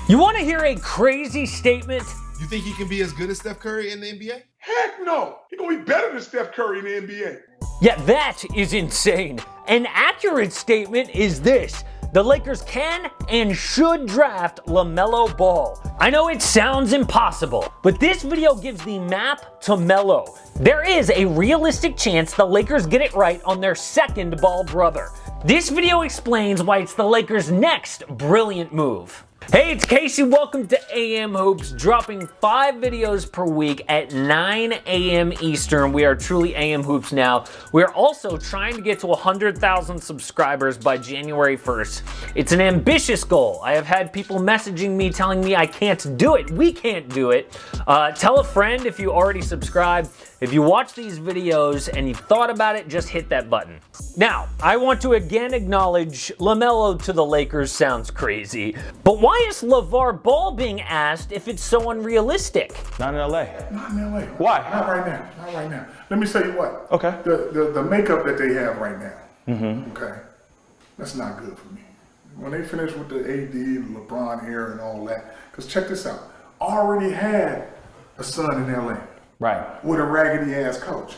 You want to hear a crazy statement? You think he can be as good as Steph Curry in the NBA? Heck no. He's going to be better than Steph Curry in the NBA. Yeah, that is insane. An accurate statement is this: the Lakers can and should draft LaMelo Ball. I know it sounds impossible, but this video gives the map to Melo. There is a realistic chance the Lakers get it right on their second Ball brother. This video explains why it's the Lakers' next brilliant move. Hey, it's Casey. Welcome to AM Hoops, dropping 5 videos per week at 9 a.m. Eastern. We are truly AM Hoops now. We are also trying to get to 100,000 subscribers by January 1st. It's an ambitious goal. I have had people messaging me telling me I can't do it. We can't do it. Tell a friend if you already subscribed. If you watch these videos and you thought about it, just hit that button. Now, I want to again acknowledge LaMelo to the Lakers sounds crazy, but why is LaVar Ball being asked if it's so unrealistic? Not in LA. Not in LA. Why? Not right now. Not right now. Let me tell you what. Okay. The makeup that they have right now, okay, that's not good for me. When they finish with the AD, the LeBron era and all that, because check this out. Already had a son in LA. Right. With a raggedy ass coach.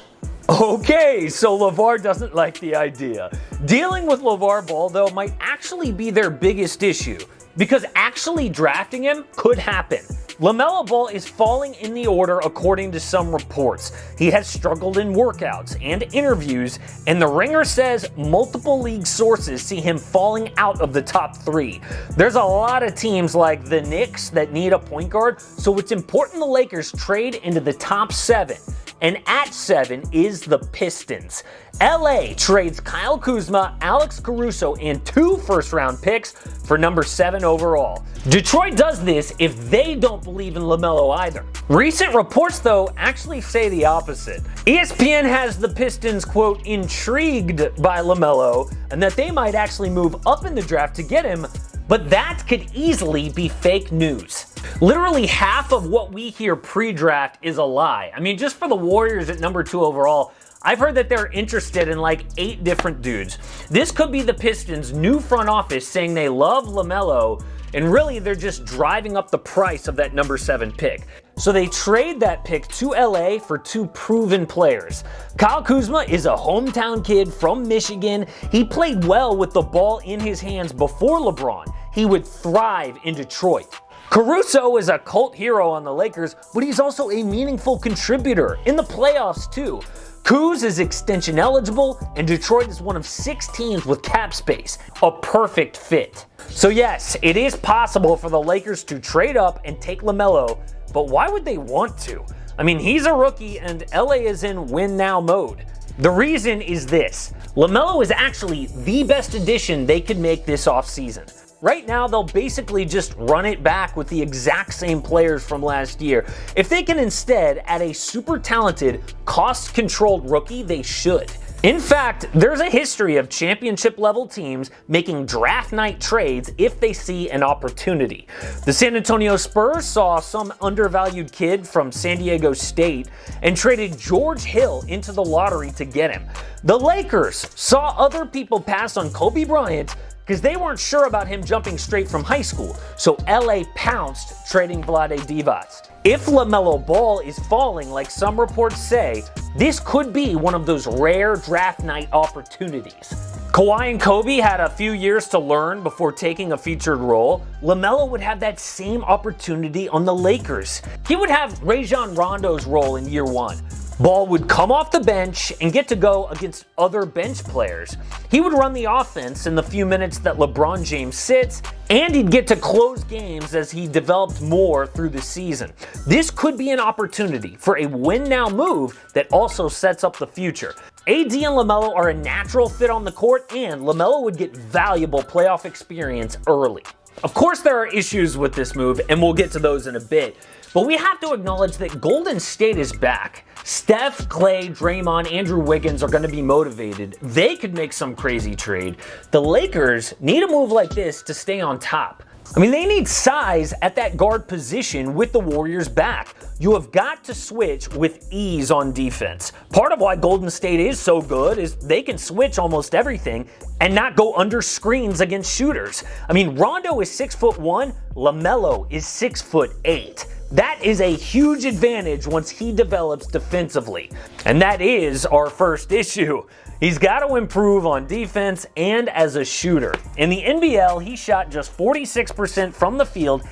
Okay, so LaVar doesn't like the idea. Dealing with LaVar Ball, though, might actually be their biggest issue, because actually drafting him could happen. LaMelo Ball is falling in the order according to some reports. He has struggled in workouts and interviews, and The Ringer says multiple league sources see him falling out of the top 3. There's a lot of teams like the Knicks that need a point guard, so it's important the Lakers trade into the top 7. And at 7 is the Pistons. LA trades Kyle Kuzma, Alex Caruso, and 2 first-round picks for number 7 overall. Detroit does this if they don't believe in LaMelo either. Recent reports, though, actually say the opposite. ESPN has the Pistons, quote, intrigued by LaMelo, and that they might actually move up in the draft to get him, but that could easily be fake news. Literally half of what we hear pre-draft is a lie. I mean, just for the Warriors at number 2 overall, I've heard that they're interested in like 8 different dudes. This could be the Pistons' new front office saying they love LaMelo, and really they're just driving up the price of that number 7 pick. So they trade that pick to LA for 2 proven players. Kyle Kuzma is a hometown kid from Michigan. He played well with the ball in his hands before LeBron. He would thrive in Detroit. Caruso is a cult hero on the Lakers, but he's also a meaningful contributor in the playoffs too. Kuz is extension eligible, and Detroit is one of 6 teams with cap space. A perfect fit. So yes, it is possible for the Lakers to trade up and take LaMelo, but why would they want to? I mean, he's a rookie and LA is in win now mode. The reason is this: LaMelo is actually the best addition they could make this offseason. Right now, they'll basically just run it back with the exact same players from last year. If they can instead add a super talented, cost-controlled rookie, they should. In fact, there's a history of championship-level teams making draft night trades if they see an opportunity. The San Antonio Spurs saw some undervalued kid from San Diego State and traded George Hill into the lottery to get him. The Lakers saw other people pass on Kobe Bryant because they weren't sure about him jumping straight from high school, so LA pounced, trading Vlade Divac. If LaMelo Ball is falling like some reports say, this could be one of those rare draft night opportunities. Kawhi and Kobe had a few years to learn before taking a featured role. LaMelo would have that same opportunity on the Lakers. He would have Rajon Rondo's role in year 1. Ball would come off the bench and get to go against other bench players. He would run the offense in the few minutes that LeBron James sits, and he'd get to close games as he developed more through the season. This could be an opportunity for a win-now move that also sets up the future. AD and LaMelo are a natural fit on the court, and LaMelo would get valuable playoff experience early. Of course, there are issues with this move, and we'll get to those in a bit, but we have to acknowledge that Golden State is back. Steph, Clay, Draymond, Andrew Wiggins are going to be motivated. They could make some crazy trade. The Lakers need a move like this to stay on top. I mean, they need size at that guard position with the Warriors back. You have got to switch with ease on defense. Part of why Golden State is so good is they can switch almost everything and not go under screens against shooters. I mean, Rondo is 6'1", LaMelo is 6'8". That is a huge advantage once he develops defensively. And that is our first issue. He's got to improve on defense and as a shooter. In the NBL, he shot just 46% from the field,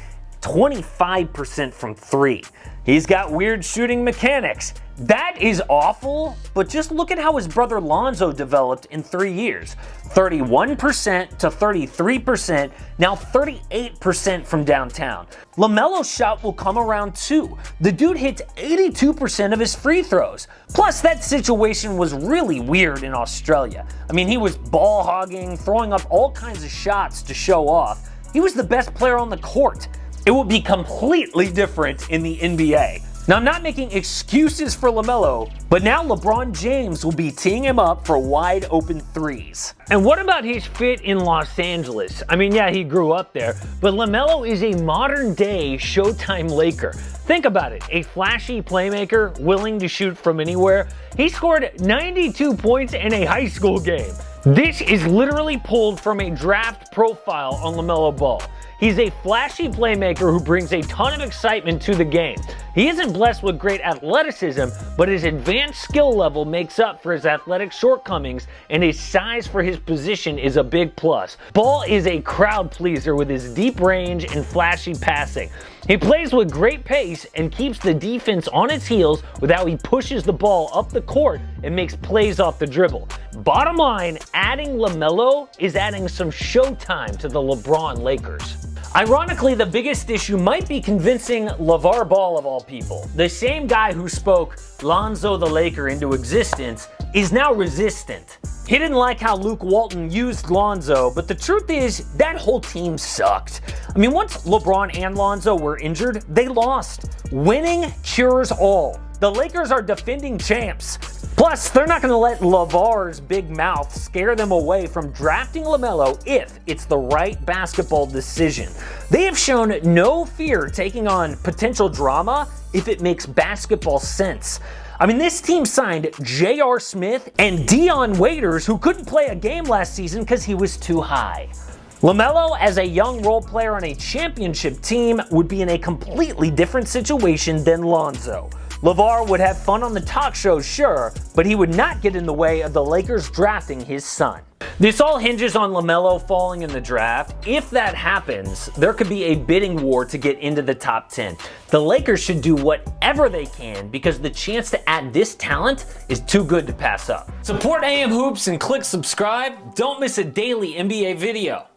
25% from three. He's got weird shooting mechanics. That is awful, but just look at how his brother Lonzo developed in 3 years. 31% to 33%, now 38% from downtown. LaMelo's shot will come around too. The dude hits 82% of his free throws. Plus, that situation was really weird in Australia. I mean, he was ball hogging, throwing up all kinds of shots to show off. He was the best player on the court. It will be completely different in the NBA. Now, I'm not making excuses for LaMelo, but now LeBron James will be teeing him up for wide open threes. And what about his fit in Los Angeles? I mean, yeah, he grew up there, but LaMelo is a modern day Showtime Laker. Think about it, a flashy playmaker willing to shoot from anywhere. He scored 92 points in a high school game. This is literally pulled from a draft profile on LaMelo Ball. He's a flashy playmaker who brings a ton of excitement to the game. He isn't blessed with great athleticism, but his advanced skill level makes up for his athletic shortcomings, and his size for his position is a big plus. Ball is a crowd pleaser with his deep range and flashy passing. He plays with great pace and keeps the defense on its heels with how he pushes the ball up the court and makes plays off the dribble. Bottom line, adding LaMelo is adding some showtime to the LeBron Lakers. Ironically, the biggest issue might be convincing LaVar Ball of all people. The same guy who spoke Lonzo the Laker into existence is now resistant. He didn't like how Luke Walton used Lonzo, but the truth is that whole team sucked. I mean, once LeBron and Lonzo were injured, they lost. Winning cures all. The Lakers are defending champs. Plus, they're not going to let LaVar's big mouth scare them away from drafting LaMelo if it's the right basketball decision. They have shown no fear taking on potential drama if it makes basketball sense. I mean, this team signed J.R. Smith and Dion Waiters, who couldn't play a game last season because he was too high. LaMelo, as a young role player on a championship team, would be in a completely different situation than Lonzo. LaVar would have fun on the talk shows, sure, but he would not get in the way of the Lakers drafting his son. This all hinges on LaMelo falling in the draft. If that happens, there could be a bidding war to get into the top 10. The Lakers should do whatever they can because the chance to add this talent is too good to pass up. Support AM Hoops and click subscribe. Don't miss a daily NBA video.